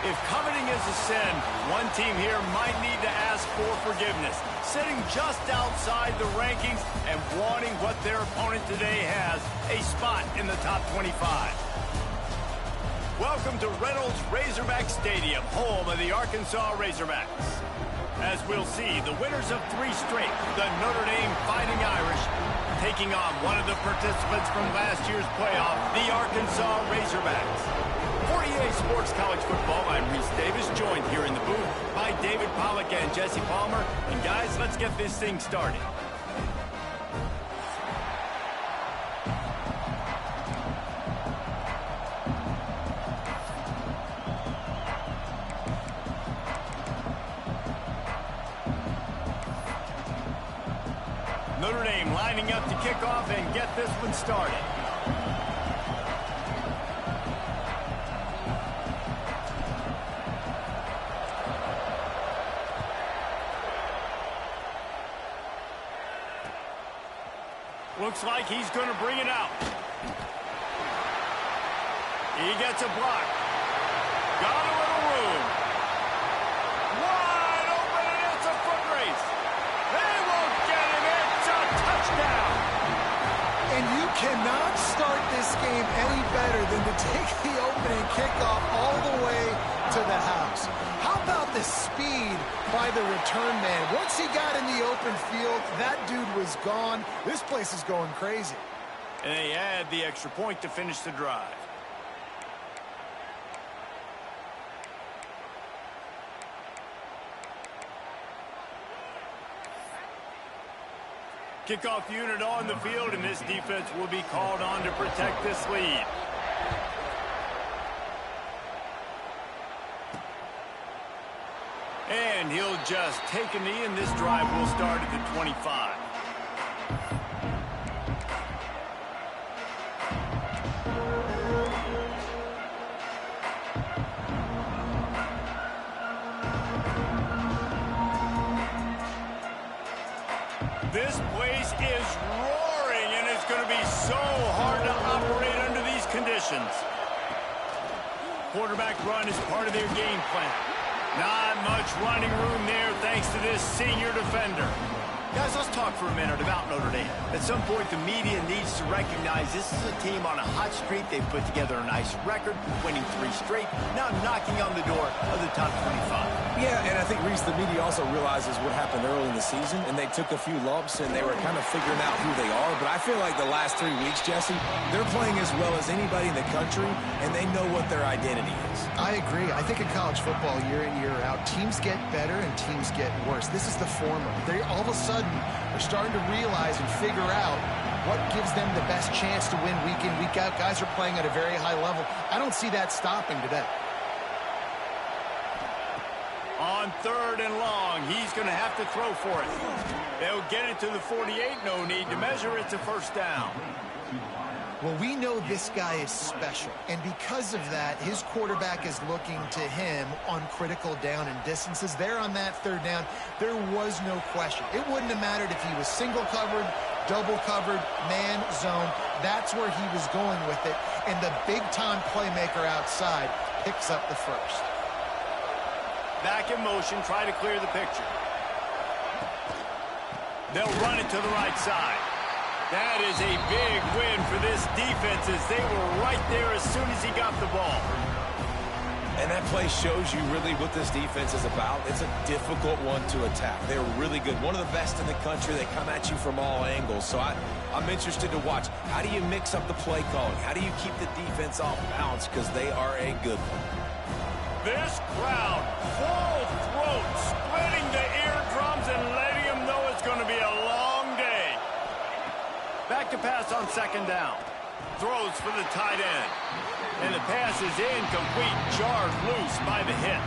If coveting is a sin, one team here might need to ask for forgiveness, sitting just outside the rankings and wanting what their opponent today has, a spot in the top 25. Welcome to Reynolds Razorback Stadium, home of the Arkansas Razorbacks. As we'll see, the winners of 3 straight, the Notre Dame Fighting Irish, taking on one of the participants from last year's playoff, the Arkansas Razorbacks. For EA Sports College Football, I'm Reese Davis, joined here in the booth by David Pollack and Jesse Palmer. And guys, let's get this thing started. Notre Dame lining up to kick off and get this one started. Looks like he's going to bring it out. He gets a block. Got a little room. Wide open, and it's a foot race. They won't get him. It's a touchdown. And you cannot start this game any better than to take the opening kickoff all the way to the house. How about the speed by the return man? Once he got in the open field, that dude was gone. This place is going crazy. And they add the extra point to finish the drive. Kickoff unit on the field, and this defense will be called on to protect this lead. And he'll just take a knee, and this drive will start at the 25. This place is roaring, and it's going to be so hard to operate under these conditions. Quarterback run is part of their game plan. Not much running room there thanks to this senior defender. Guys, let's talk for a minute about Notre Dame. At some point, the media needs to recognize this is a team on a hot streak. They've put together a nice record, winning 3 straight, now knocking on the door of the top 25. Yeah, and I think, Reese, the media also realizes what happened early in the season, and they took a few lumps, and they were kind of figuring out who they are. But I feel like the last 3 weeks, Jesse, they're playing as well as anybody in the country, and they know what their identity is. I agree. I think in college football, year in, year out, teams get better and teams get worse. This is the former. They all of a sudden are starting to realize and figure out what gives them the best chance to win week in, week out. Guys are playing at a very high level. I don't see that stopping today. On 3rd and long, he's going to have to throw for it. They'll get it to the 48. No need to measure. It's a first down. Well, we know this guy is special, and because of that, his quarterback is looking to him on critical down and distances. There on that 3rd down, there was no question. It wouldn't have mattered if he was single covered, double covered, man, zone. That's where he was going with it, and the big-time playmaker outside picks up the first. Back in motion, try to clear the picture. They'll run it to the right side. That is a big win for this defense as they were right there as soon as he got the ball. And that play shows you really what this defense is about. It's a difficult one to attack. They're really good. One of the best in the country. They come at you from all angles. So I'm interested to watch. How do you mix up the play calling? How do you keep the defense off balance? Because they are a good one. This crowd, full throat, splitting the eardrums and letting them know it's going to be a long day. Back to pass on 2nd down. Throws for the tight end. And the pass is incomplete, jarred loose by the hit.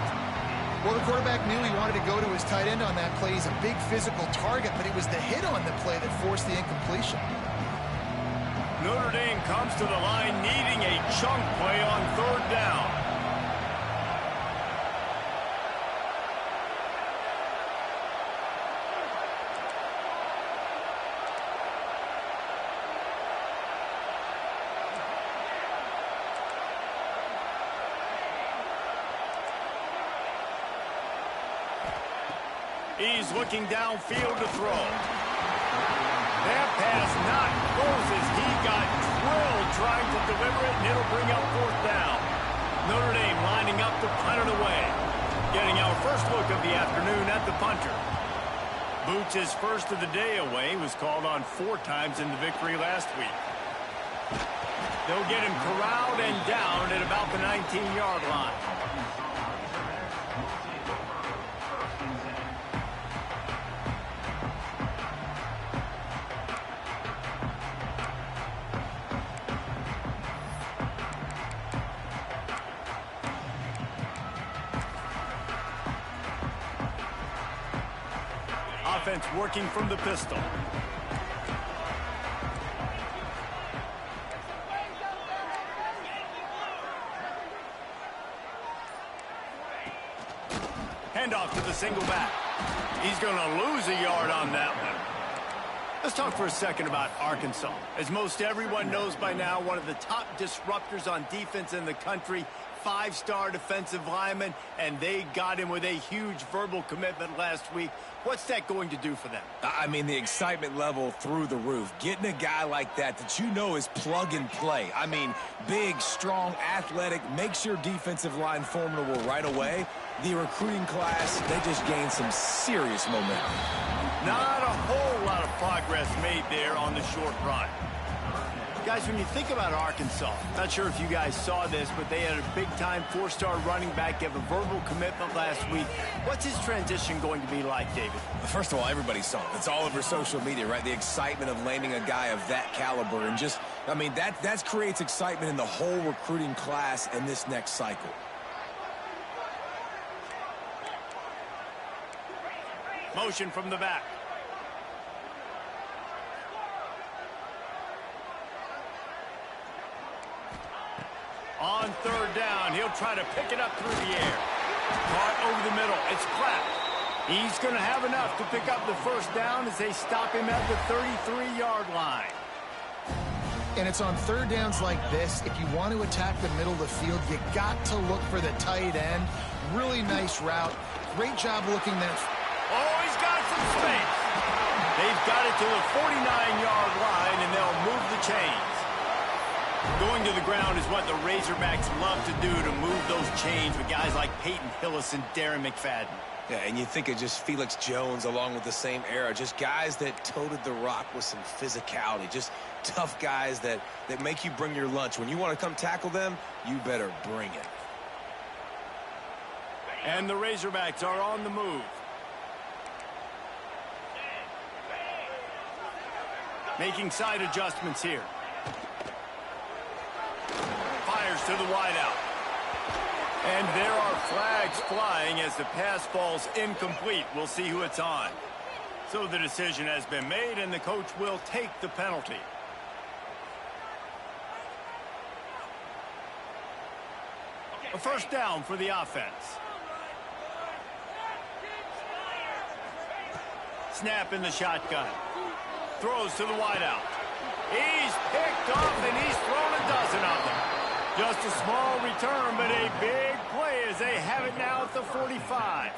Well, the quarterback knew he wanted to go to his tight end on that play. He's a big physical target, but it was the hit on the play that forced the incompletion. Notre Dame comes to the line needing a chunk play on 3rd down. He's looking downfield to throw. That pass not close as he got drilled trying to deliver it, and it'll bring up 4th down. Notre Dame lining up to punt it away. Getting our first look of the afternoon at the punter. Boots' first of the day away was called on 4 times in the victory last week. They'll get him corralled and down at about the 19-yard line. Offense working from the pistol. Handoff to the single back. He's going to lose a yard on that one. Let's talk for a second about Arkansas. As most everyone knows by now, one of the top disruptors on defense in the country, 5-star defensive lineman, and they got him with a huge verbal commitment last week. What's that going to do for them? I mean, the excitement level through the roof. Getting a guy like that you know is plug and play. I mean, big, strong, athletic, makes your defensive line formidable right away. The recruiting class, they just gained some serious momentum. Not a whole lot of progress made there on the short run. Guys, when you think about Arkansas, not sure if you guys saw this, but they had a big-time 4-star running back give a verbal commitment last week. What's his transition going to be like, David? First of all, everybody saw it. It's all over social media, right? The excitement of landing a guy of that caliber. And just, I mean, that creates excitement in the whole recruiting class in this next cycle. Motion from the back. On 3rd down, he'll try to pick it up through the air. Caught over the middle. It's Clapp. He's going to have enough to pick up the 1st down as they stop him at the 33-yard line. And it's on 3rd downs like this. If you want to attack the middle of the field, you got to look for the tight end. Really nice route. Great job looking that. Oh, he's got some space. They've got it to the 49-yard line, and they'll move the chains. Going to the ground is what the Razorbacks love to do, to move those chains with guys like Peyton Hillis and Darren McFadden. Yeah, and you think of just Felix Jones along with the same era, just guys that toted the rock with some physicality, just tough guys that make you bring your lunch. When you want to come tackle them, you better bring it. And the Razorbacks are on the move. Making side adjustments here. Fires to the wideout. And there are flags flying as the pass falls incomplete. We'll see who it's on. So the decision has been made, and the coach will take the penalty. A 1st down for the offense. Snap in the shotgun. Throws to the wideout. He's picked off, and he's thrown a dozen of them. Just a small return, but a big play as they have it now at the 45.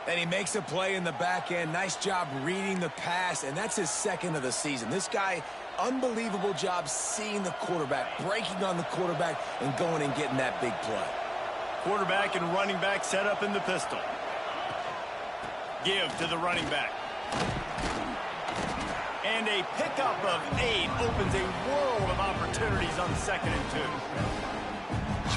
And he makes a play in the back end. Nice job reading the pass, and that's his 2nd of the season. This guy, unbelievable job seeing the quarterback, breaking on the quarterback, and going and getting that big play. Quarterback and running back set up in the pistol. Give to the running back. And a pickup of 8 opens a world of opportunities on 2nd and 2.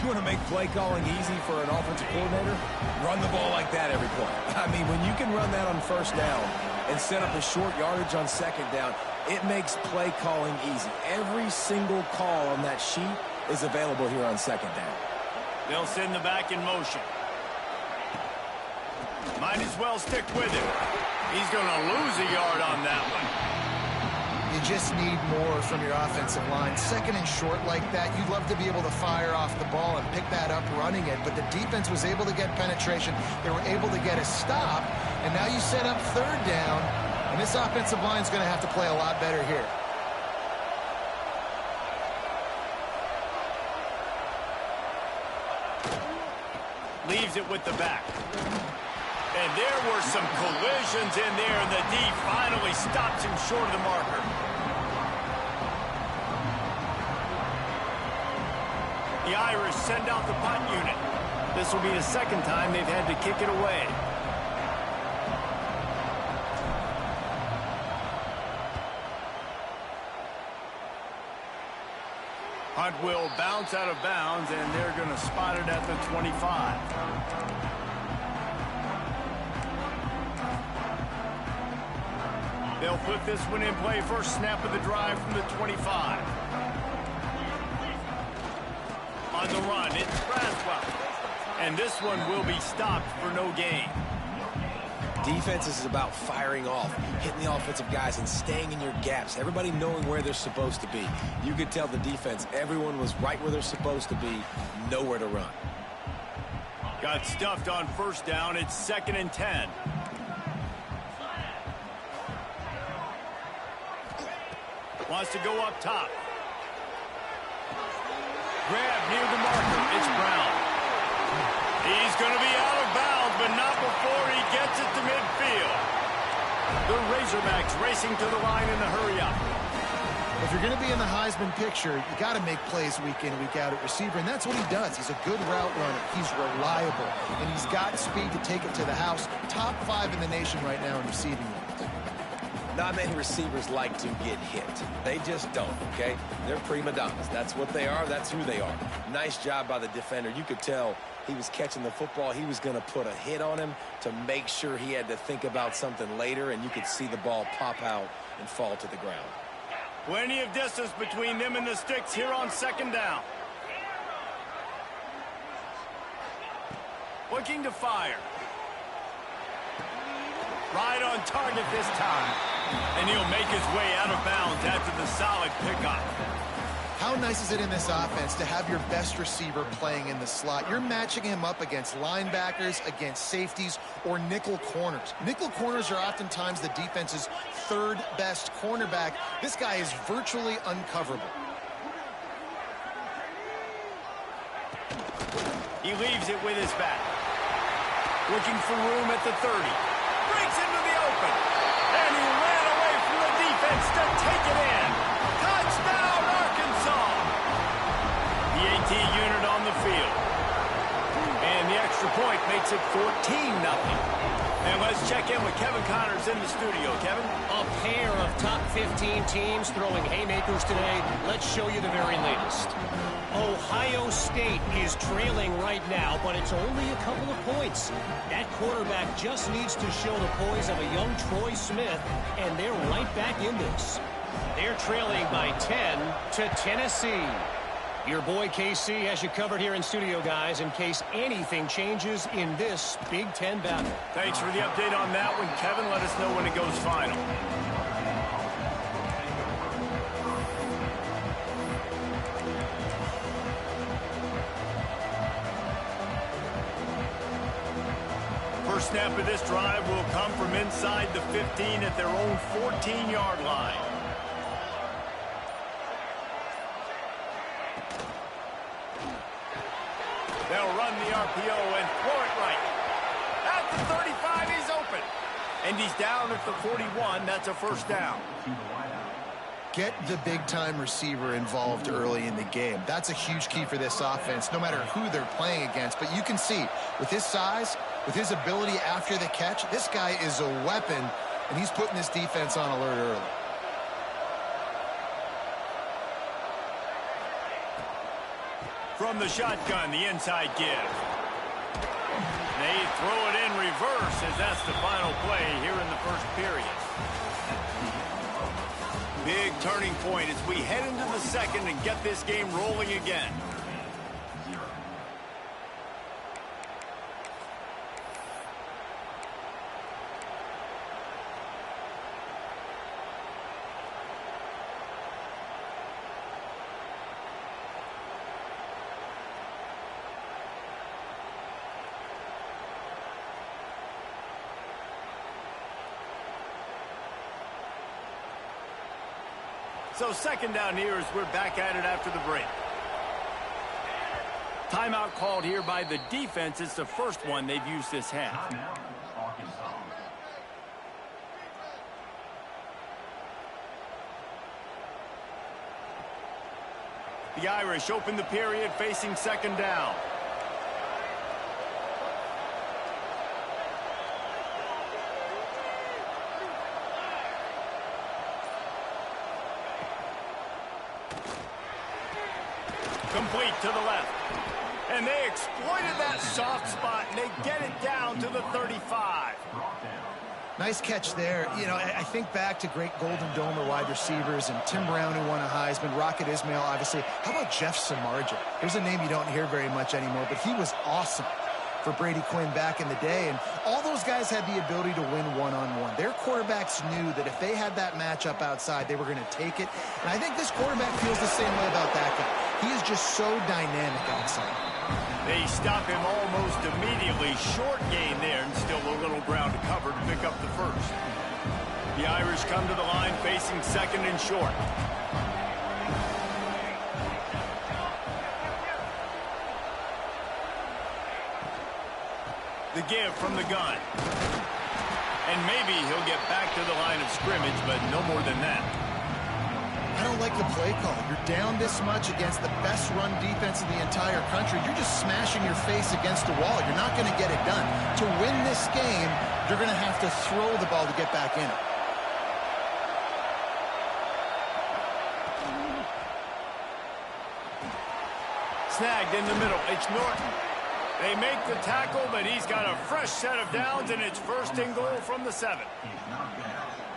You want to make play calling easy for an offensive coordinator? Run the ball like that every play. I mean, when you can run that on 1st down and set up a short yardage on 2nd down, it makes play calling easy. Every single call on that sheet is available here on 2nd down. They'll send the back in motion. Might as well stick with him. He's going to lose a yard on that one. You just need more from your offensive line. 2nd and short like that, you'd love to be able to fire off the ball and pick that up running it, but the defense was able to get penetration. They were able to get a stop, and now you set up 3rd down, and this offensive line is going to have to play a lot better here. Leaves it with the back. And there were some collisions in there, and the D finally stops him short of the marker. The Irish send out the punt unit. This will be the second time they've had to kick it away. Punt will bounce out of bounds, and they're going to spot it at the 25. They'll put this one in play. First snap of the drive from the 25. On the run, it's Braswell. And this one will be stopped for no gain. Defense is about firing off, hitting the offensive guys, and staying in your gaps. Everybody knowing where they're supposed to be. You could tell the defense, everyone was right where they're supposed to be, nowhere to run. Got stuffed on first down. It's 2nd and 10. Wants to go up top. Grab near the marker. It's Brown. He's going to be out of bounds, but not before he gets it to midfield. The Razorbacks racing to the line in the hurry-up. If you're going to be in the Heisman picture, you got to make plays week in, week out at receiver, and that's what he does. He's a good route runner. He's reliable, and he's got speed to take it to the house. Top 5 in the nation right now in receiving yards. Not many receivers like to get hit. They just don't, okay? They're prima donnas. That's what they are. That's who they are. Nice job by the defender. You could tell he was catching the football. He was going to put a hit on him to make sure he had to think about something later, and you could see the ball pop out and fall to the ground. Plenty of distance between them and the sticks here on 2nd down. Looking to fire. Right on target this time. And he'll make his way out of bounds after the solid pickup. How nice is it in this offense to have your best receiver playing in the slot? You're matching him up against linebackers, against safeties, or nickel corners. Nickel corners are oftentimes the defense's 3rd best cornerback. This guy is virtually uncoverable. He leaves it with his back. Looking for room at the 30. Breaks into the open. And he ran away from the defense to take it in. Touchdown, Arkansas. The AT unit on the field. And the extra point makes it 14-0. And let's check in with Kevin Connors in the studio. Kevin? A pair of top 15 teams throwing haymakers today. Let's show you the very latest. Ohio State is trailing right now, but it's only a couple of points. That quarterback just needs to show the poise of a young Troy Smith, and they're right back in this. They're trailing by 10 to Tennessee. Your boy KC has you covered here in studio, guys, in case anything changes in this Big Ten battle. Thanks for the update on that one, Kevin. Let us know when it goes final. First snap of this drive will come from inside the 15 at their own 14-yard line. They'll run the RPO and throw it right. At the 35, he's open. And he's down at the 41. That's a first down. Get the big-time receiver involved early in the game. That's a huge key for this offense, no matter who they're playing against. But you can see, with his size, with his ability after the catch, this guy is a weapon, and he's putting this defense on alert early. From the shotgun, the inside give. They throw it in reverse as that's the final play here in the first period. Big turning point as we head into the second and get this game rolling again. So second down here as we're back at it after the break. Timeout called here by the defense. It's the first one they've used this half. The Irish open the period facing second down. Complete to the left. And they exploited that soft spot, and they get it down to the 35. Nice catch there. You know, I think back to great Golden Domer wide receivers and Tim Brown, who won a Heisman, Rocket Ismail, obviously. How about Jeff Samardzija? Here's a name you don't hear very much anymore, but he was awesome for Brady Quinn back in the day, and all those guys had the ability to win one-on-one. Their quarterbacks knew that if they had that matchup outside, they were going to take it, and I think this quarterback feels the same way about that guy. He is just so dynamic outside. They stop him almost immediately. Short gain there, and still a little ground to cover to pick up the first. The Irish come to the line facing second and short. The give from the gun. And maybe he'll get back to the line of scrimmage, but no more than that. I don't like the play call. You're down this much against the best run defense in the entire country. You're just smashing your face against the wall. You're not going to get it done. To win this game, you're going to have to throw the ball to get back in it. Snagged in the middle. It's Norton. They make the tackle, but he's got a fresh set of downs, and it's first and goal from the 7.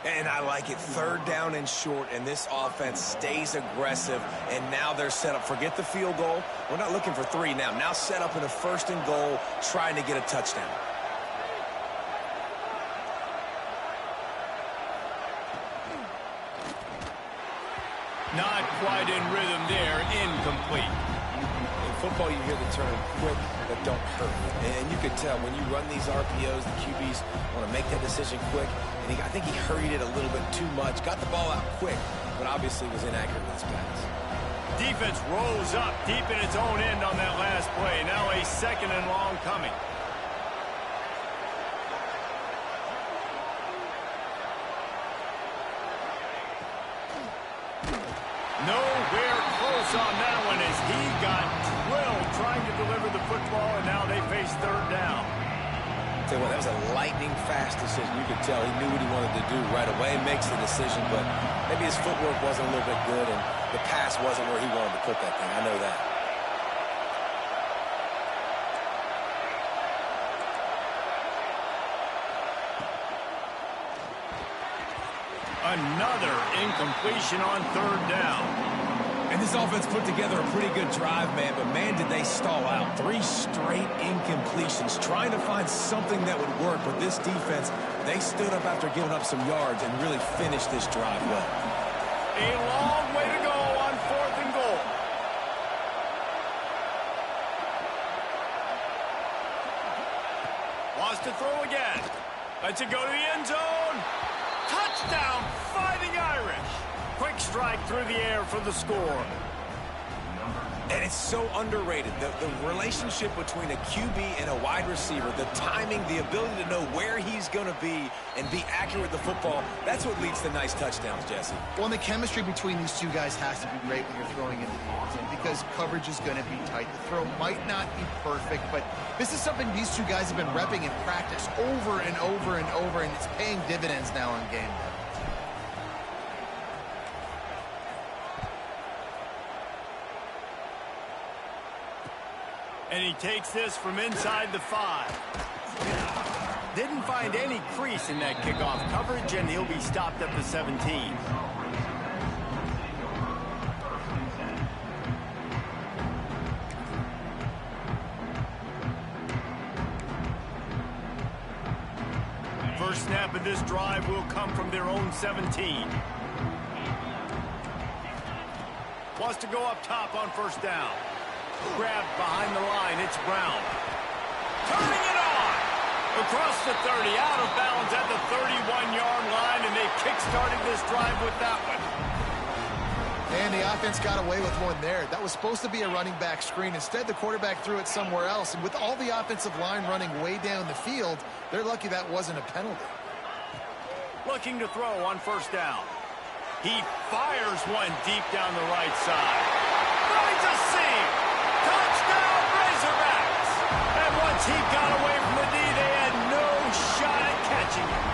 And I like it. Third down and short, and this offense stays aggressive, and now they're set up. Forget the field goal. We're not looking for 3 now. Now set up in a first and goal, trying to get a touchdown. Not quite in rhythm there. Incomplete. In football, you hear the term quick but don't hurt. And you could tell when you run these RPOs, the QBs want to make that decision quick. And I think he hurried it a little bit too much. Got the ball out quick, but obviously was inaccurate with his pass. Defense rolls up deep in its own end on that last play. Now a second and long coming. Nowhere close on that one as he got drilled trying to deliver the football, and now they face third down. Tell you what, that was a lightning-fast decision. You could tell he knew what he wanted to do right away, makes the decision, but maybe his footwork wasn't a little bit good, and the pass wasn't where he wanted to put that thing. I know that. Another incompletion on third down. And this offense put together a pretty good drive, man, but man, did they stall out. 3 straight incompletions, trying to find something that would work. But this defense, they stood up after giving up some yards and really finished this drive well. A long way to go on fourth and goal. Wants to throw again. Lets it go to the end zone. Touchdown, Fighting Irish. Quick strike through the air for the score. And it's so underrated. The relationship between a QB and a wide receiver, the timing, the ability to know where he's going to be and be accurate with the football, that's what leads to nice touchdowns, Jesse. Well, and the chemistry between these two guys has to be great when you're throwing into the end zone because coverage is going to be tight. The throw might not be perfect, but this is something these two guys have been repping in practice over and over and over, and it's paying dividends now on game day. And he takes this from inside the 5. Didn't find any crease in that kickoff coverage, and he'll be stopped at the 17. First snap of this drive will come from their own 17. Wants to go up top on first down. Grabbed behind the line, it's Brown. Turning it on! Across the 30, out of bounds at the 31-yard line, and they kick-started this drive with that one. And the offense got away with one there. That was supposed to be a running back screen. Instead, the quarterback threw it somewhere else, and with all the offensive line running way down the field, they're lucky that wasn't a penalty. Looking to throw on first down. He fires one deep down the right side. finds a seam. Touchdown, Razorbacks. And once he got away from the D, they had no shot at catching him.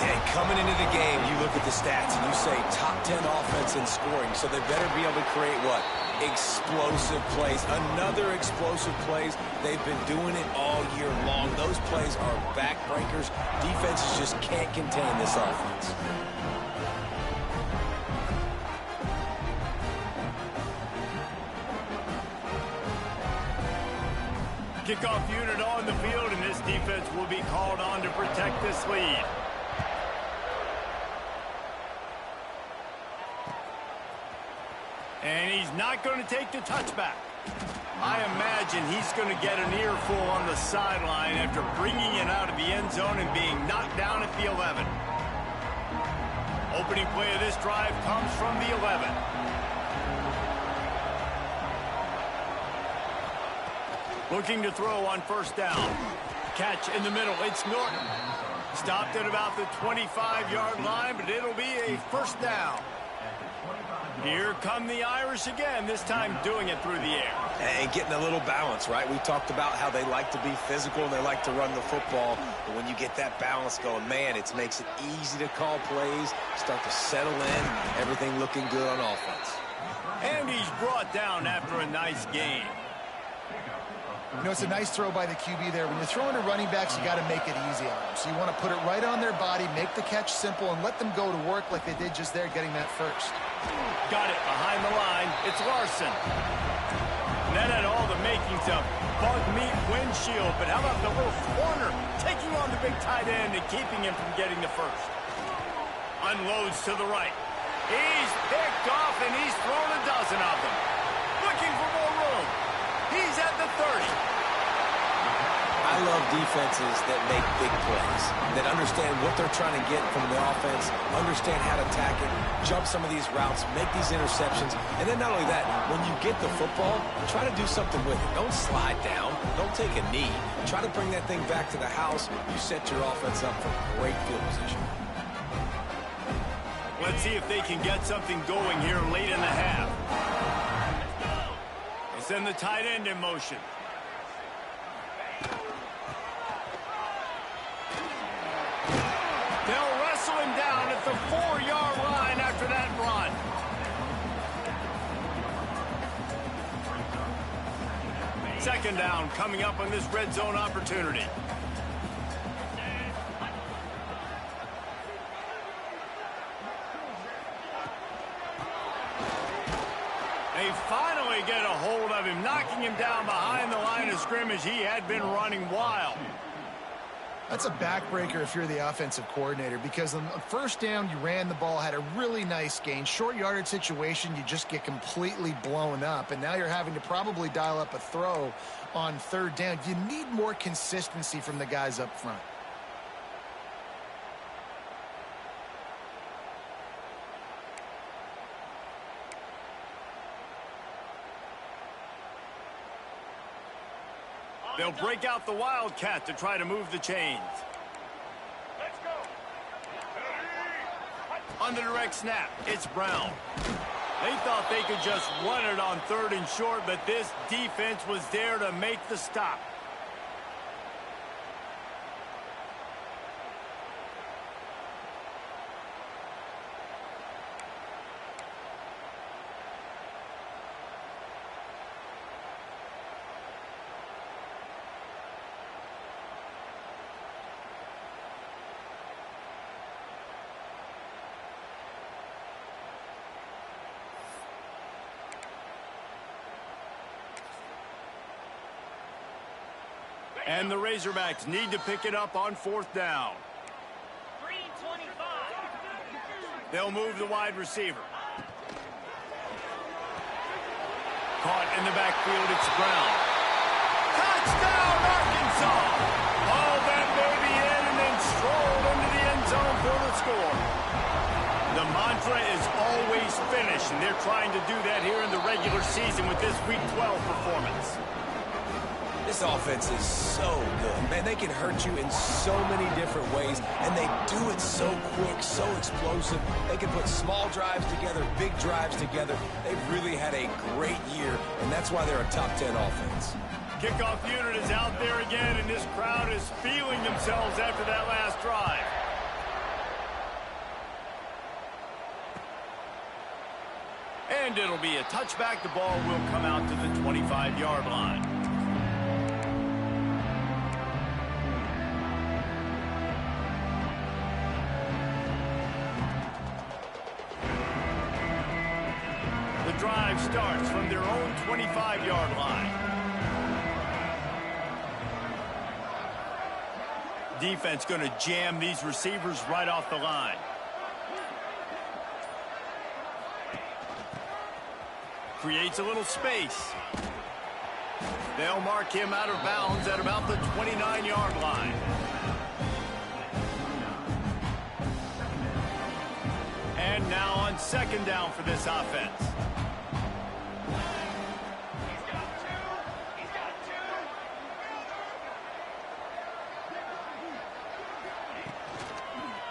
Yeah, coming into the game, you look at the stats and you say top 10 offense in scoring, so they better be able to create what? Explosive plays. Another explosive plays. They've been doing it all year long. Those plays are backbreakers. Defenses just can't contain this offense. Kickoff unit on the field, and this defense will be called on to protect this lead. And he's not going to take the touchback. I imagine he's going to get an earful on the sideline after bringing it out of the end zone and being knocked down at the 11. Opening play of this drive comes from the 11. Looking to throw on first down. Catch in the middle. It's Norton. Stopped at about the 25-yard line, but it'll be a first down. Here come the Irish again, this time doing it through the air. And getting a little balance, right? We talked about how they like to be physical and they like to run the football. But when you get that balance going, man, it makes it easy to call plays, start to settle in, everything looking good on offense. And he's brought down after a nice gain. You know, it's a nice throw by the QB there. When you're throwing to running backs, you got to make it easy on them. So you want to put it right on their body, make the catch simple, and let them go to work like they did just there, getting that first. Got it behind the line. It's Larson. And that had all the makings of bug meat windshield. But how about the little corner taking on the big tight end and keeping him from getting the first? Unloads to the right. He's picked off, and he's thrown a dozen of them. Looking for more room. He's at the 30. I love defenses that make big plays, that understand what they're trying to get from the offense, understand how to attack it, jump some of these routes, make these interceptions, and then not only that, when you get the football, try to do something with it. Don't slide down. Don't take a knee. Try to bring that thing back to the house. You set your offense up for great field position. Let's see if they can get something going here late in the half. They send the tight end in motion. They'll wrestle him down at the 4-yard line after that run. Second down coming up on this red zone opportunity. They finally get a hold of him, knocking him down behind the line of scrimmage. He had been running wild. That's a backbreaker if you're the offensive coordinator, because on first down, you ran the ball, had a really nice gain. Short yardage situation, you just get completely blown up, and now you're having to probably dial up a throw on third down. You need more consistency from the guys up front. They'll break out the Wildcat to try to move the chains. Let's go. On the direct snap, it's Brown. They thought they could just run it on third and short, but this defense was there to make the stop. And the Razorbacks need to pick it up on fourth down. 3:25. They'll move the wide receiver. Caught in the backfield, it's Brown. Touchdown, Arkansas! Haul that baby in and then strolled into the end zone for the score. The mantra is always finish, and they're trying to do that here in the regular season with this Week 12 performance. This offense is so good. Man, they can hurt you in so many different ways, and they do it so quick, so explosive. They can put small drives together, big drives together. They've really had a great year, and that's why they're a top 10 offense. Kickoff unit is out there again, and this crowd is feeling themselves after that last drive. And it'll be a touchback. The ball will come out to the 25-yard line. The drive starts from their own 25-yard line. Defense going to jam these receivers right off the line. Creates a little space. They'll mark him out of bounds at about the 29-yard line. And now on second down for this offense.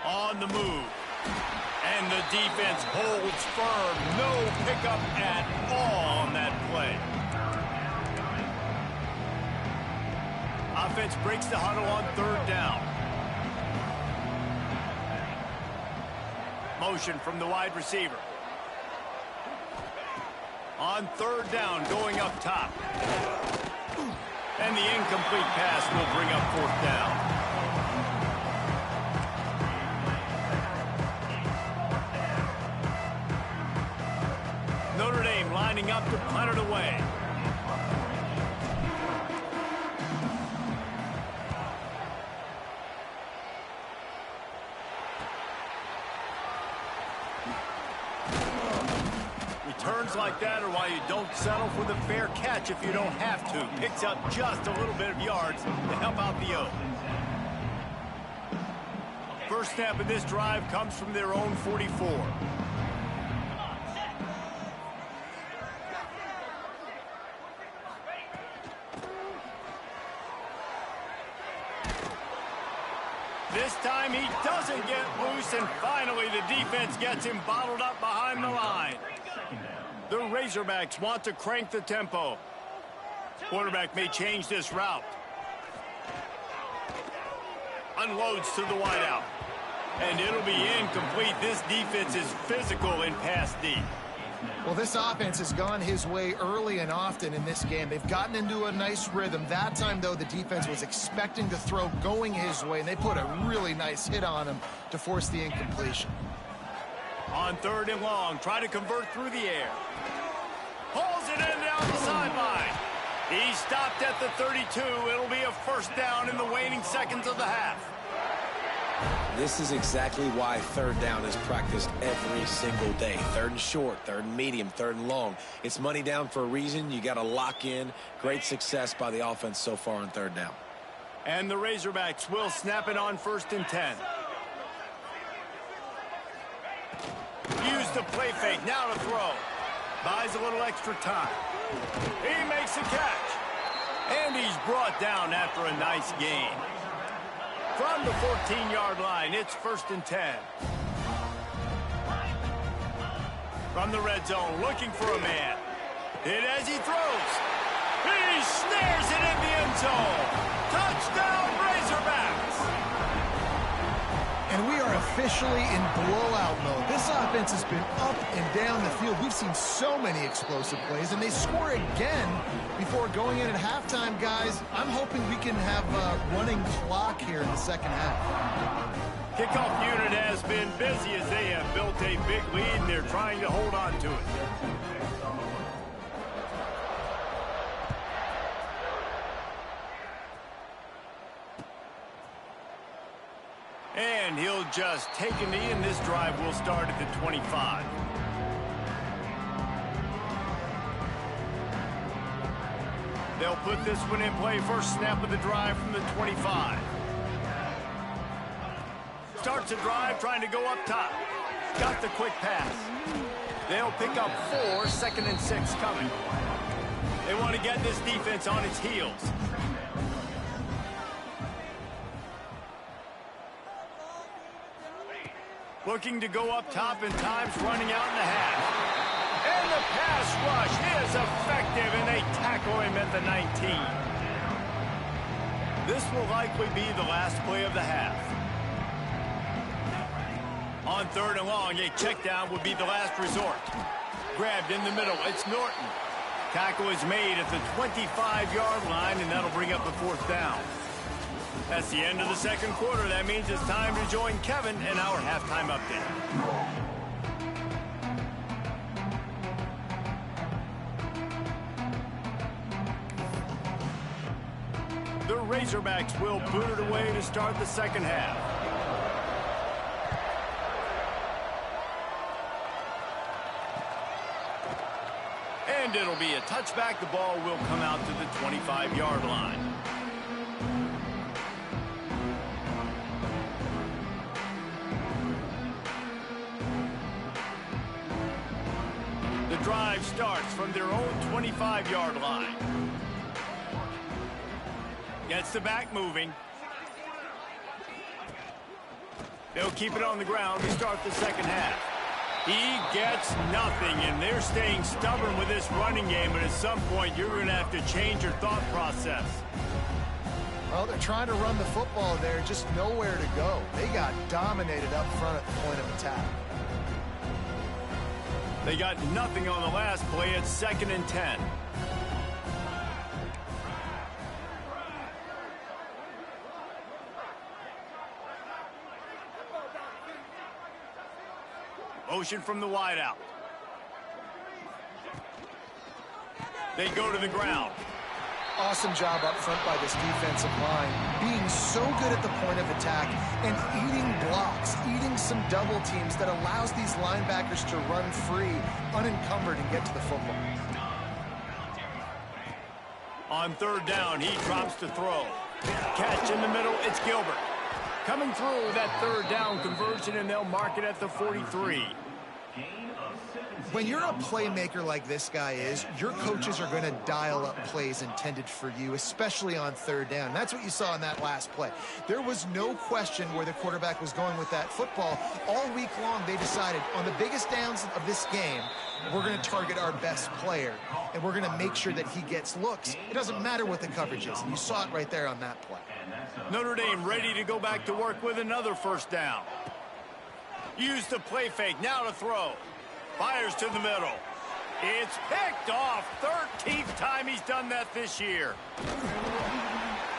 On the move. And the defense holds firm. No pickup at all on that play. Offense breaks the huddle on third down. Motion from the wide receiver. On third down, going up top. And the incomplete pass will bring up fourth down. Notre Dame lining up to punt it away. Returns like that are why you don't settle for the fair catch if you don't have to. Picks up just a little bit of yards to help out the O. First snap of this drive comes from their own 44. This time he doesn't get loose, and finally the defense gets him bottled up behind the line. The Razorbacks want to crank the tempo. Quarterback may change this route. Unloads to the wideout. And it'll be incomplete. This defense is physical in pass D. Well, this offense has gone his way early and often in this game. They've gotten into a nice rhythm. That time, though, the defense was expecting to throw going his way, and they put a really nice hit on him to force the incompletion. On third and long, try to convert through the air. Pulls it in down the sideline. He stopped at the 32. It'll be a first down in the waning seconds of the half. This is exactly why third down is practiced every single day. Third and short, third and medium, third and long. It's money down for a reason. You got to lock in. Great success by the offense so far on third down. And the Razorbacks will snap it on first and 10. Use the play fake. Now to throw. Buys a little extra time. He makes the catch. And he's brought down after a nice gain. From the 14-yard line, it's first and 10. From the red zone, looking for a man. Hit as he throws. He snares it in the end zone. Touchdown, Razorbacks. And we are officially in blowout mode. This offense has been up and down the field. We've seen so many explosive plays, and they score again before going in at halftime, guys. I'm hoping we can have a running clock here in the second half. Kickoff unit has been busy as they have built a big lead, and they're trying to hold on to it. And he'll just take a knee, and this drive will start at the 25. They'll put this one in play. First snap of the drive from the 25. Starts a drive trying to go up top. Got the quick pass. They'll pick up 4, second and 6 coming. They want to get this defense on its heels. Looking to go up top, and time's running out in the half. And the pass rush is effective, and they tackle him at the 19. This will likely be the last play of the half. On 3rd and long, a check down would be the last resort. Grabbed in the middle, it's Norton. Tackle is made at the 25-yard line, and that'll bring up the 4th down. That's the end of the 2nd quarter. That means it's time to join Kevin in our halftime update. The Razorbacks will boot it away to start the 2nd half. And it'll be a touchback. The ball will come out to the 25-yard line. The drive starts from their own 25-yard line. Gets the back moving. They'll keep it on the ground to start the 2nd half. He gets nothing, and they're staying stubborn with this running game, but at some point you're going to have to change your thought process. Well, they're trying to run the football there, just nowhere to go. They got dominated up front at the point of attack. They got nothing on the last play. It's 2nd and 10. Motion from the wideout. They go to the ground. Awesome job up front by this defensive line, being so good at the point of attack and eating blocks, eating some double teams that allows these linebackers to run free, unencumbered, and get to the football. On 3rd down, he drops to throw. Catch in the middle, it's Gilbert. Coming through that 3rd down conversion, and they'll mark it at the 43. When you're a playmaker like this guy is, your coaches are going to dial up plays intended for you, especially on 3rd down. And that's what you saw in that last play. There was no question where the quarterback was going with that football. All week long, they decided on the biggest downs of this game, we're going to target our best player, and we're going to make sure that he gets looks. It doesn't matter what the coverage is, and you saw it right there on that play. Notre Dame ready to go back to work with another 1st down. Use the play fake, now to throw. Fires to the middle. It's picked off. 13th time he's done that this year.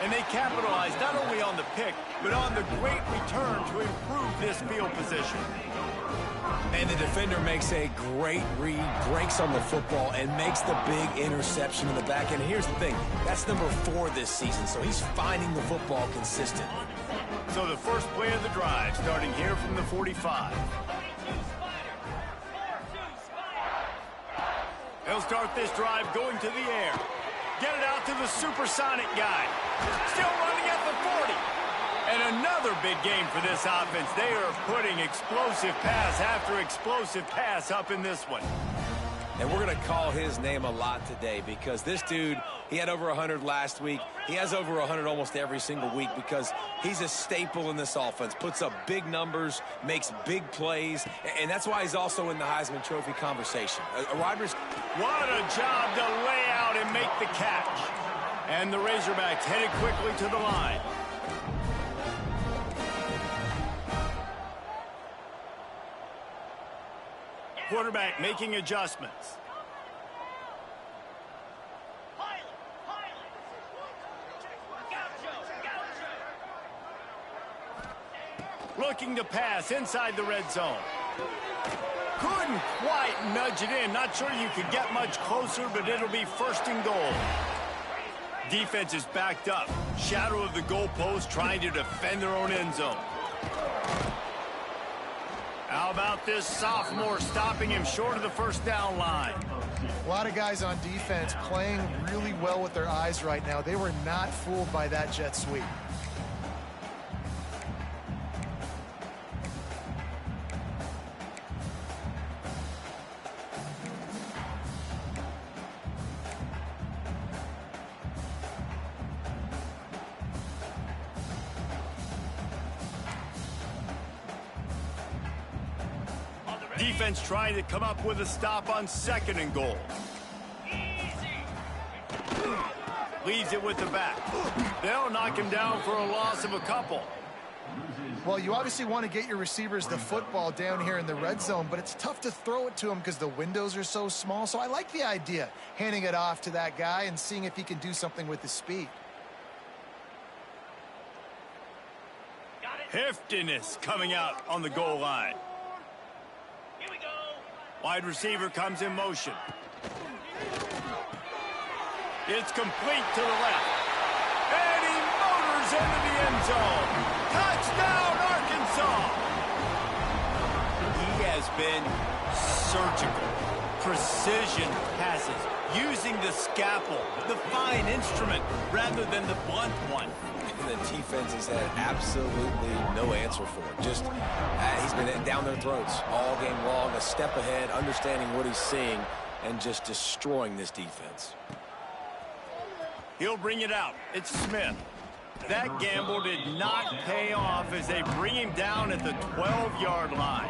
And they capitalize not only on the pick, but on the great return to improve this field position. And the defender makes a great read, breaks on the football, and makes the big interception in the back end. Here's the thing, that's number 4 this season, so he's finding the football consistent. So the first play of the drive, starting here from the 45. They'll start this drive going to the air. Get it out to the supersonic guy. Still running at the 40. And another big game for this offense. They are putting explosive pass after explosive pass up in this one. And we're going to call his name a lot today because this dude, he had over 100 last week. He has over 100 almost every single week because he's a staple in this offense. Puts up big numbers, makes big plays, and that's why he's also in the Heisman Trophy conversation. What a job to lay out and make the catch. And the Razorbacks headed quickly to the line. Quarterback making adjustments. Looking to pass inside the red zone. Couldn't quite nudge it in. Not sure you could get much closer, but it'll be 1st and goal. Defense is backed up. Shadow of the goalpost trying to defend their own end zone. How about this sophomore stopping him short of the 1st down line? A lot of guys on defense playing really well with their eyes right now. They were not fooled by that jet sweep. Defense trying to come up with a stop on 2nd and goal. Leaves it with the back. They'll knock him down for a loss of a couple. Well, you obviously want to get your receivers the football down here in the red zone, but it's tough to throw it to them because the windows are so small. So I like the idea, handing it off to that guy and seeing if he can do something with his speed. Heftiness coming out on the goal line. Here we go. Wide receiver comes in motion. It's complete to the left. And he motors into the end zone. Touchdown, Arkansas! He has been surgical. Precision passes. Using the scalpel, the fine instrument, rather than the blunt one. And the defense has had absolutely no answer for it. Just, he's been down their throats all game long, a step ahead, understanding what he's seeing, and just destroying this defense. He'll bring it out. It's Smith. That gamble did not pay off as they bring him down at the 12-yard line.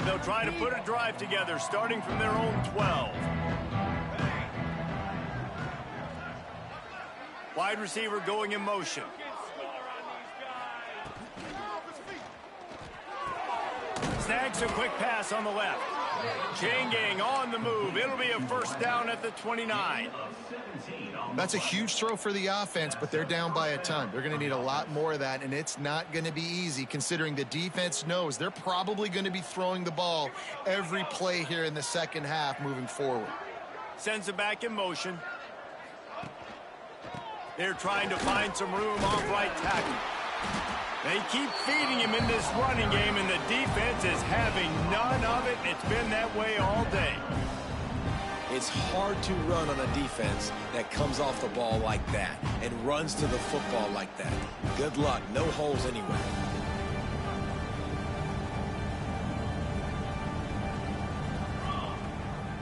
They'll try to put a drive together, starting from their own 12. Wide receiver going in motion. Snags a quick pass on the left. Chain gang on the move. It'll be a first down at the 29. That's a huge throw for the offense, but they're down by a ton. They're going to need a lot more of that, and it's not going to be easy considering the defense knows they're probably going to be throwing the ball every play here in the second half moving forward. Sends it back in motion. They're trying to find some room off right tackle. They keep feeding him in this running game, and the defense is having none of it. It's been that way all day. It's hard to run on a defense that comes off the ball like that and runs to the football like that. Good luck. No holes anywhere.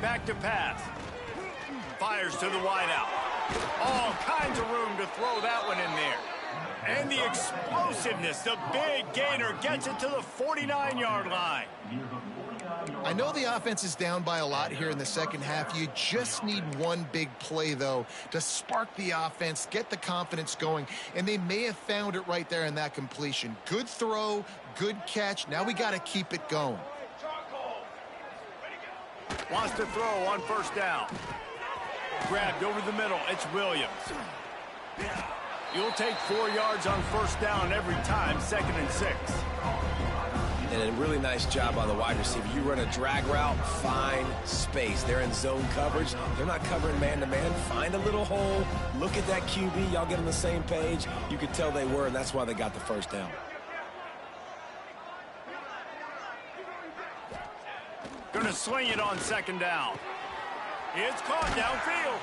Back to pass. Fires to the wideout. All kinds of room to throw that one in there. And the explosiveness, the big gainer gets it to the 49-yard line. I know the offense is down by a lot here in the second half. You just need one big play, though, to spark the offense, get the confidence going, and they may have found it right there in that completion. Good throw, good catch. Now we got to keep it going. Wants to throw on first down. Grabbed over the middle. It's Williams. You'll take 4 yards on first down every time, 2nd and 6. And a really nice job by the wide receiver. You run a drag route, find space. They're in zone coverage. They're not covering man-to-man. Find a little hole. Look at that QB. Y'all get on the same page. You could tell they were, and that's why they got the first down. Gonna sling it on 2nd down. It's caught downfield.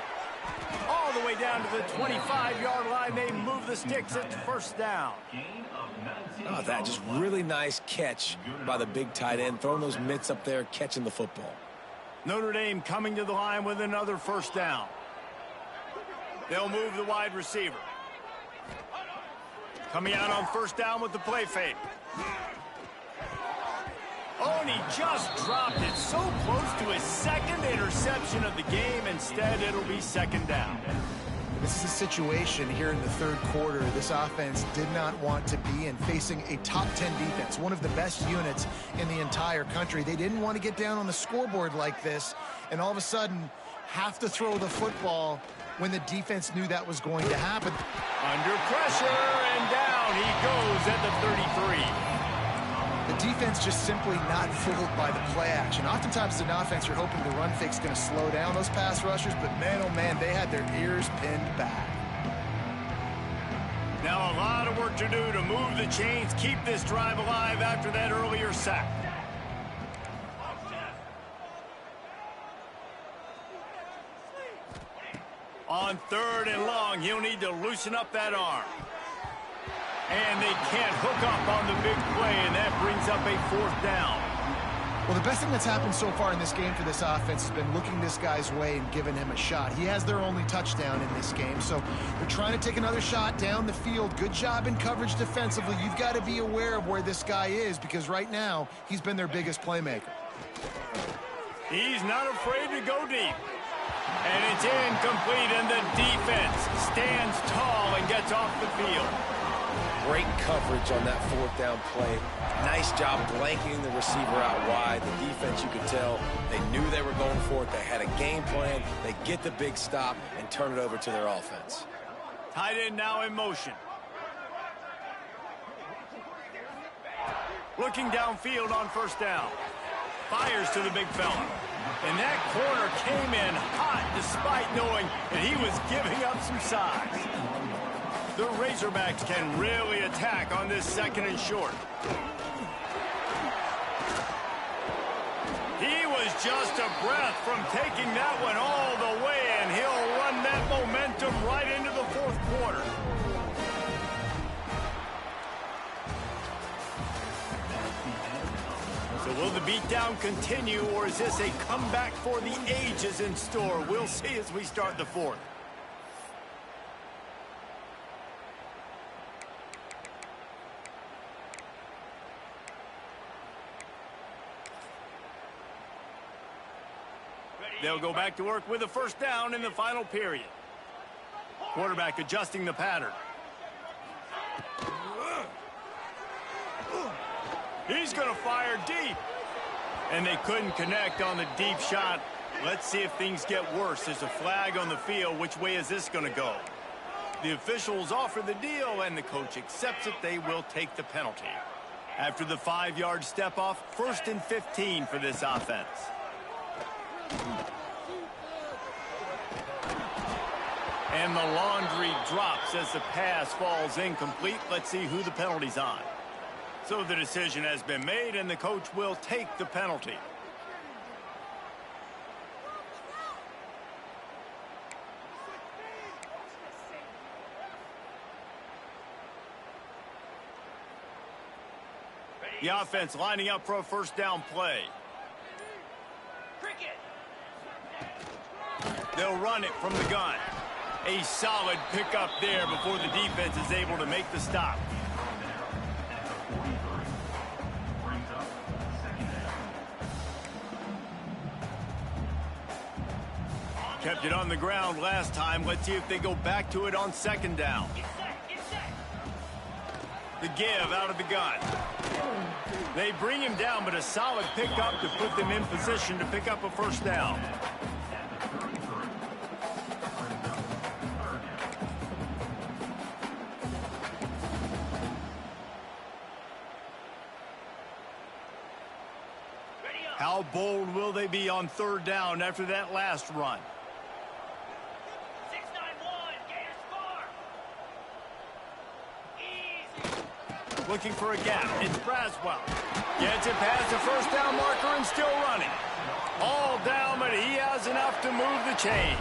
All the way down to the 25-yard line. They move the sticks at first down. Oh, that just really nice catch by the big tight end, throwing those mitts up there, catching the football. Notre Dame coming to the line with another first down. They'll move the wide receiver. Coming out on first down with the play fake. Oh, and he just dropped it so close to his 2nd interception of the game. Instead, it'll be 2nd down. This is a situation here in the 3rd quarter this offense did not want to be in, facing a top 10 defense, one of the best units in the entire country. They didn't want to get down on the scoreboard like this, and all of a sudden have to throw the football when the defense knew that was going to happen. Under pressure, and down he goes at the 33. The defense just simply not fooled by the play action. Oftentimes as an offense, you're hoping the run fake's going to slow down those pass rushers, but man, oh man, they had their ears pinned back. Now a lot of work to do to move the chains, keep this drive alive after that earlier sack. On 3rd and long, he'll need to loosen up that arm. And they can't hook up on the big play, and that brings up a 4th down. Well, the best thing that's happened so far in this game for this offense has been looking this guy's way and giving him a shot. He has their only touchdown in this game, so they're trying to take another shot down the field. Good job in coverage defensively. You've got to be aware of where this guy is because right now he's been their biggest playmaker. He's not afraid to go deep. And it's incomplete, and the defense stands tall and gets off the field. Great coverage on that fourth down play. Nice job blanketing the receiver out wide. The defense, you could tell, they knew they were going for it. They had a game plan. They get the big stop and turn it over to their offense. Tight end now in motion. Looking downfield on first down. Fires to the big fella. And that corner came in hot despite knowing that he was giving up some size. The Razorbacks can really attack on this second and short. He was just a breath from taking that one all the way, and he'll run that momentum right into the fourth quarter. So will the beatdown continue, or is this a comeback for the ages in store? We'll see as we start the fourth. They'll go back to work with a first down in the final period. Quarterback adjusting the pattern. He's going to fire deep. And they couldn't connect on the deep shot. Let's see if things get worse. There's a flag on the field. Which way is this going to go? The officials offer the deal, and the coach accepts it. They will take the penalty. After the 5-yard step off, 1st and 15 for this offense. And the laundry drops as the pass falls incomplete. Let's see who the penalty's on. So the decision has been made, and the coach will take the penalty. The offense lining up for a first down play. They'll run it from the gun. A solid pickup there before the defense is able to make the stop. Kept it on the ground last time. Let's see if they go back to it on second down. The give out of the gun. They bring him down, but a solid pickup to put them in position to pick up a first down. How bold will they be on third down after that last run? Looking for a gap. It's Braswell. Gets it past the first down marker and still running. All down, but he has enough to move the chains.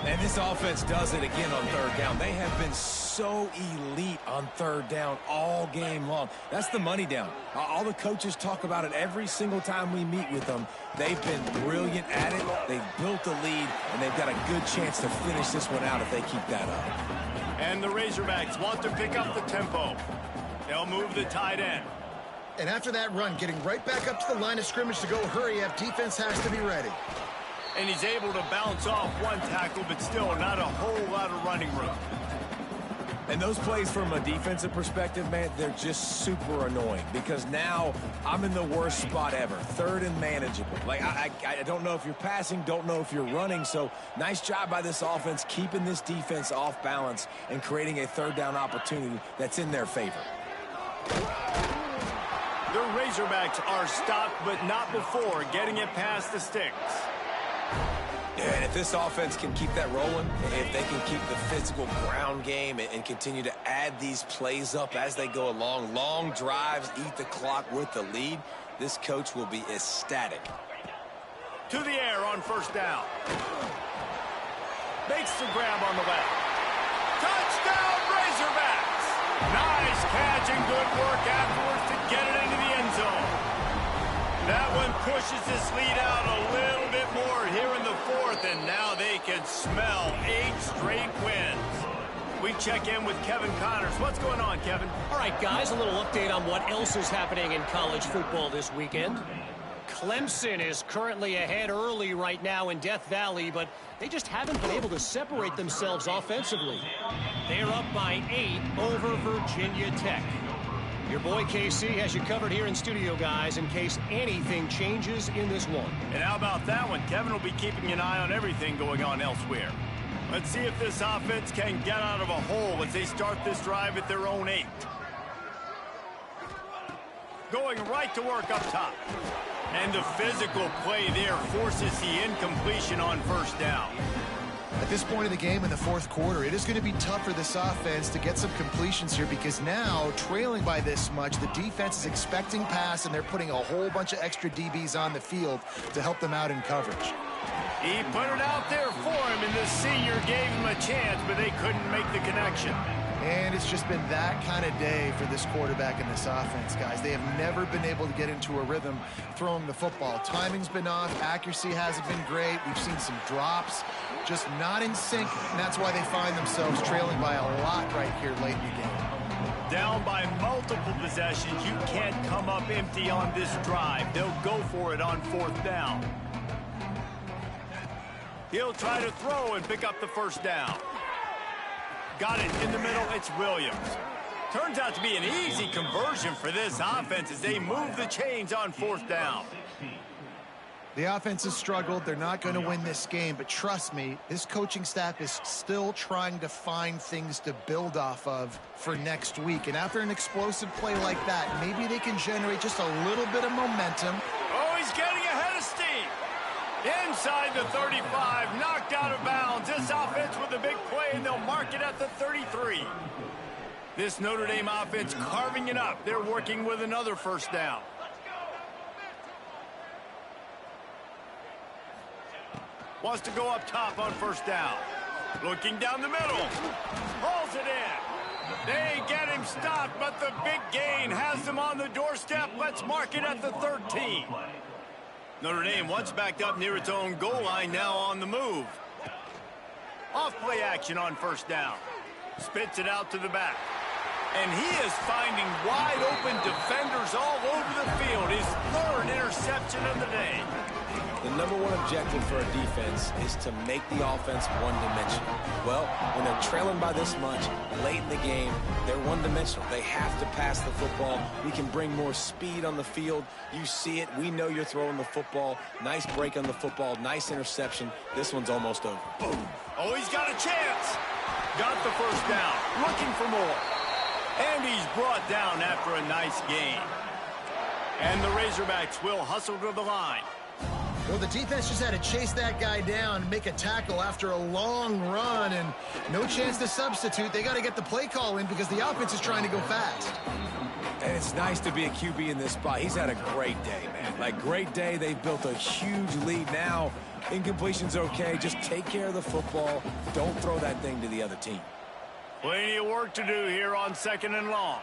And this offense does it again on third down. They have been so elite on third down all game long. That's the money down. All the coaches talk about it every single time we meet with them. They've been brilliant at it. They've built the lead, and they've got a good chance to finish this one out if they keep that up. And the Razorbacks want to pick up the tempo. They'll move the tight end. And after that run, getting right back up to the line of scrimmage to go hurry up, defense has to be ready. And he's able to bounce off one tackle, but still not a whole lot of running room. And those plays from a defensive perspective, man, they're just super annoying because now I'm in the worst spot ever. Third and manageable. Like, I don't know if you're passing, don't know if you're running. So nice job by this offense keeping this defense off balance and creating a third down opportunity that's in their favor. The Razorbacks are stopped, but not before getting it past the sticks. Yeah, and if this offense can keep that rolling, if they can keep the physical ground game and continue to add these plays up as they go along, long drives, eat the clock with the lead, this coach will be ecstatic. To the air on first down. Makes the grab on the left. Touchdown, Razorbacks! Nice catch and good work afterwards to get it into the end zone. That one pushes this lead out a little bit more here in the fourth, and now they can smell 8 straight wins. We check in with Kevin Connors. What's going on, Kevin? All right, guys, a little update on what else is happening in college football this weekend. Clemson is currently ahead early right now in Death Valley, but they just haven't been able to separate themselves offensively. They're up by 8 over Virginia Tech. Your boy KC has you covered here in studio, guys, in case anything changes in this one. And how about that one? Kevin will be keeping an eye on everything going on elsewhere. Let's see if this offense can get out of a hole as they start this drive at their own 8. Going right to work up top. And the physical play there forces the incompletion on first down. At this point in the game in the fourth quarter, it is going to be tough for this offense to get some completions here because now, trailing by this much, the defense is expecting pass, and they're putting a whole bunch of extra DBs on the field to help them out in coverage. He put it out there for him, and the senior gave him a chance, but they couldn't make the connection. And it's just been that kind of day for this quarterback and this offense, guys. They have never been able to get into a rhythm throwing the football. Timing's been off. Accuracy hasn't been great. We've seen some drops, just not in sync, and that's why they find themselves trailing by a lot right here late in the game. Down by multiple possessions, you can't come up empty on this drive. They'll go for it on fourth down. He'll try to throw and pick up the first down. Got it in the middle. It's Williams. Turns out to be an easy conversion for this offense as they move the chains on fourth down. The offense has struggled. They're not going to win this game, but trust me, this coaching staff is still trying to find things to build off of for next week. And after an explosive play like that, maybe they can generate just a little bit of momentum. Oh, he's getting ahead of steam. Inside the 35, knocked out of bounds. This offense with a big play, and they'll mark it at the 33. This Notre Dame offense carving it up. They're working with another first down. Wants to go up top on first down. Looking down the middle. Hauls it in. They get him stopped, but the big gain has them on the doorstep. Let's mark it at the 13. Notre Dame once backed up near its own goal line, now on the move. Off play action on first down. Spits it out to the back. And he is finding wide open defenders all over the field. His 3rd interception of the day. The number one objective for a defense is to make the offense one-dimensional. Well, when they're trailing by this much, late in the game, they're one-dimensional. They have to pass the football. We can bring more speed on the field. You see it. We know you're throwing the football. Nice break on the football. Nice interception. This one's almost over. Boom. Oh, he's got a chance. Got the first down. Looking for more. And he's brought down after a nice gain. And the Razorbacks will hustle to the line. Well, the defense just had to chase that guy down and make a tackle after a long run, and no chance to substitute. They got to get the play call in because the offense is trying to go fast. And it's nice to be a QB in this spot. He's had a great day, man. Like, great day. They've built a huge lead now. Incompletion's okay. Just take care of the football. Don't throw that thing to the other team. Plenty of work to do here on 2nd and long.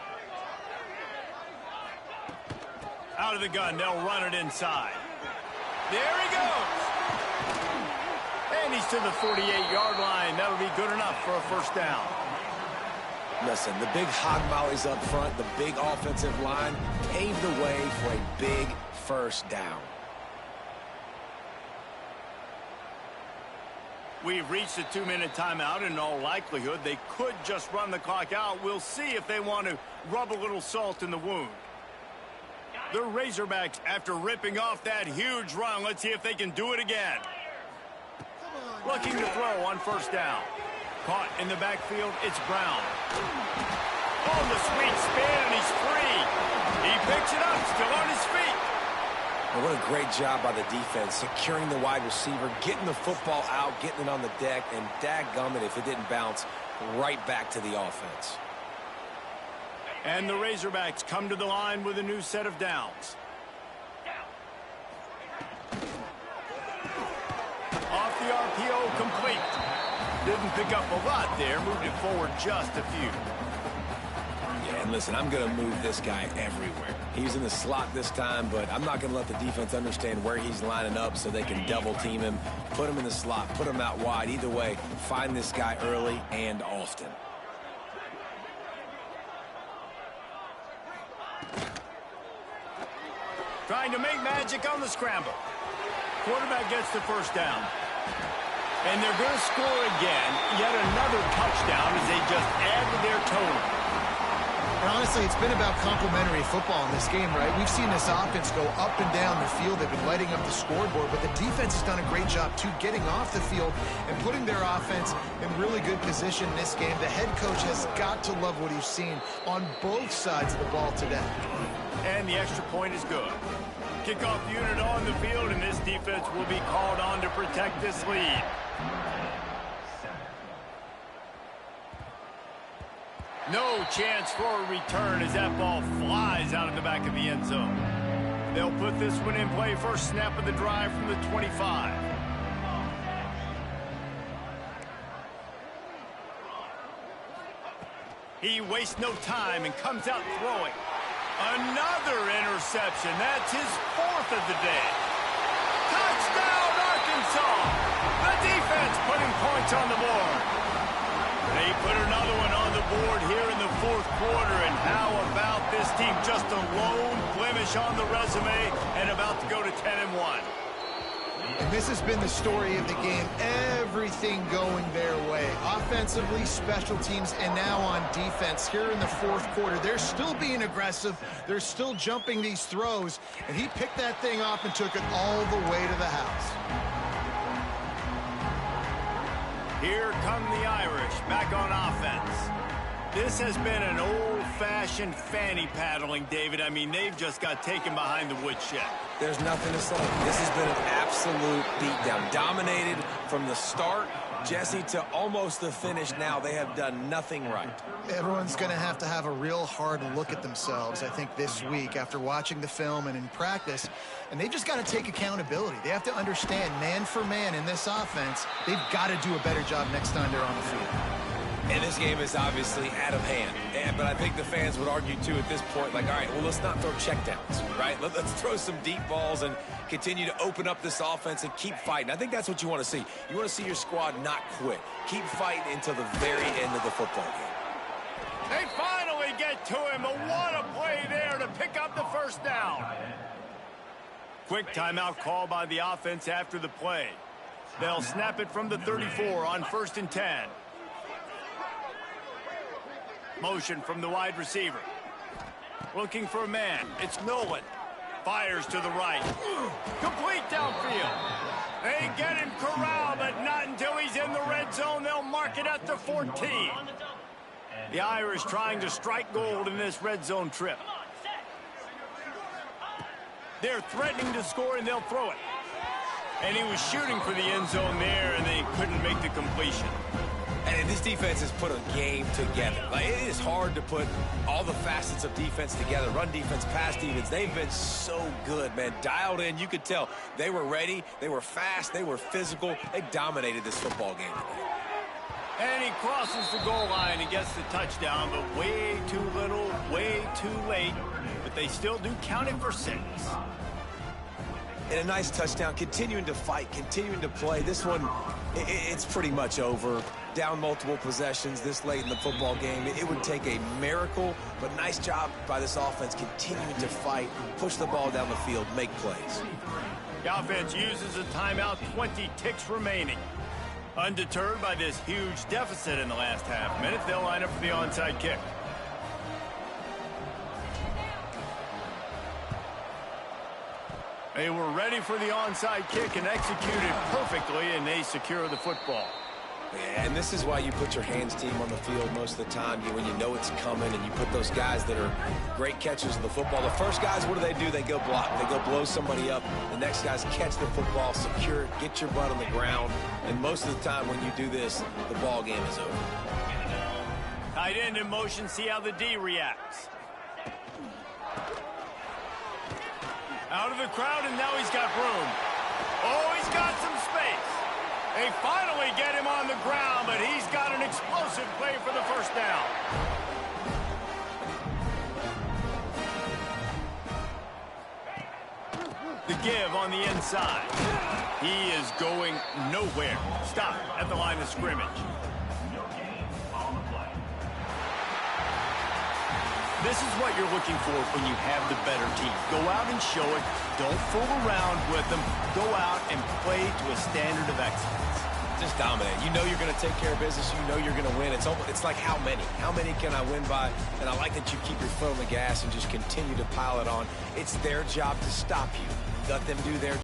Out of the gun, they'll run it inside. There he goes. And he's to the 48-yard line. That'll be good enough for a first down. Listen, the big hog mollies up front, the big offensive line paved the way for a big first down. We've reached the 2-minute timeout. In all likelihood, they could just run the clock out. We'll see if they want to rub a little salt in the wound. The Razorbacks, after ripping off that huge run, let's see if they can do it again. Looking to throw on first down. Caught in the backfield, it's Brown. Oh, the sweet spin, and he's free. He picks it up, still on his feet. And what a great job by the defense, securing the wide receiver, getting the football out, getting it on the deck, and dadgummit if it didn't bounce, right back to the offense. And the Razorbacks come to the line with a new set of downs. Off the RPO, complete. Didn't pick up a lot there, moved it forward just a few. Yeah, and And listen, I'm going to move this guy everywhere. He's in the slot this time, but I'm not going to let the defense understand where he's lining up so they can double team him, put him in the slot, put him out wide. Either way, find this guy early and often. Trying to make magic on the scramble. Quarterback gets the first down. And they're going to score again. Yet another touchdown as they just add to their total. And honestly, it's been about complementary football in this game, right? We've seen this offense go up and down the field. They've been lighting up the scoreboard, but the defense has done a great job, too, getting off the field and putting their offense in really good position in this game. The head coach has got to love what he's seen on both sides of the ball today. And the extra point is good. Kickoff unit on the field, and this defense will be called on to protect this lead. No chance for a return as that ball flies out of the back of the end zone. They'll put this one in play. First snap of the drive from the 25. He wastes no time and comes out throwing. Another interception. That's his fourth of the day. Touchdown, Arkansas! The defense putting points on the board. They put another one on the board here in the fourth quarter. And how about this team? Just a lone blemish on the resume and about to go to 10-1. And this has been the story of the game. Everything going their way. Offensively, special teams, and now on defense. Here in the fourth quarter, they're still being aggressive. They're still jumping these throws. And he picked that thing off and took it all the way to the house. Here come the Irish back on offense. This has been an old-fashioned fanny paddling, David. I mean, they've just got taken behind the woodshed. There's nothing to say. This has been an absolute beatdown. Dominated from the start, Jesse, to almost the finish now. They have done nothing right. Everyone's going to have a real hard look at themselves, I think, this week after watching the film and in practice. And they've just got to take accountability. They have to understand, man for man in this offense, they've got to do a better job next time they're on the field. And this game is obviously out of hand. But I think the fans would argue, too, at this point, like, all right, well, let's not throw checkdowns, right? Let's throw some deep balls and continue to open up this offense and keep fighting. I think that's what you want to see. You want to see your squad not quit. Keep fighting until the very end of the football game. They finally get to him. But what a play there to pick up the first down. Quick timeout call by the offense after the play. They'll snap it from the 34 on 1st and 10. Motion from the wide receiver. Looking for a man. It's Nolan. Fires to the right. Complete downfield. They get him corralled, but not until he's in the red zone. They'll mark it at the 14. The Irish trying to strike gold in this red zone trip. They're threatening to score, and they'll throw it. And he was shooting for the end zone there, and they couldn't make the completion. And this defense has put a game together. Like, it is hard to put all the facets of defense together. Run defense, pass defense. They've been so good, man. Dialed in. You could tell they were ready. They were fast. They were physical. They dominated this football game today. And he crosses the goal line and gets the touchdown, but way too little, way too late. But they still do count it for 6. And a nice touchdown, continuing to fight, continuing to play. This one, it's pretty much over. Down multiple possessions this late in the football game. It would take a miracle, but nice job by this offense continuing to fight, push the ball down the field, make plays. The offense uses a timeout, 20 ticks remaining. Undeterred by this huge deficit in the last half minute, they'll line up for the onside kick. They were ready for the onside kick and executed perfectly, and they secure the football. Yeah, and this is why you put your hands team on the field most of the time, when you know it's coming, and you put those guys that are great catchers of the football. The first guys, what do? They go block. They go blow somebody up. The next guys catch the football, secure it, get your butt on the ground. And most of the time when you do this, the ball game is over. Tight end in motion, see how the D reacts. Out of the crowd, and now he's got room. Oh, he's got some space. They finally get him on the ground, but he's got an explosive play for the first down. give on the inside. He is going nowhere. Stop at the line of scrimmage. This is what you're looking for when you have the better team. Go out and show it. Don't fool around with them. Go out and play to a standard of excellence. Just dominate. You know you're going to take care of business. You know you're going to win. It's like how many? How many can I win by? And I like that you keep your foot on the gas and just continue to pile it on. It's their job to stop you. Let them do their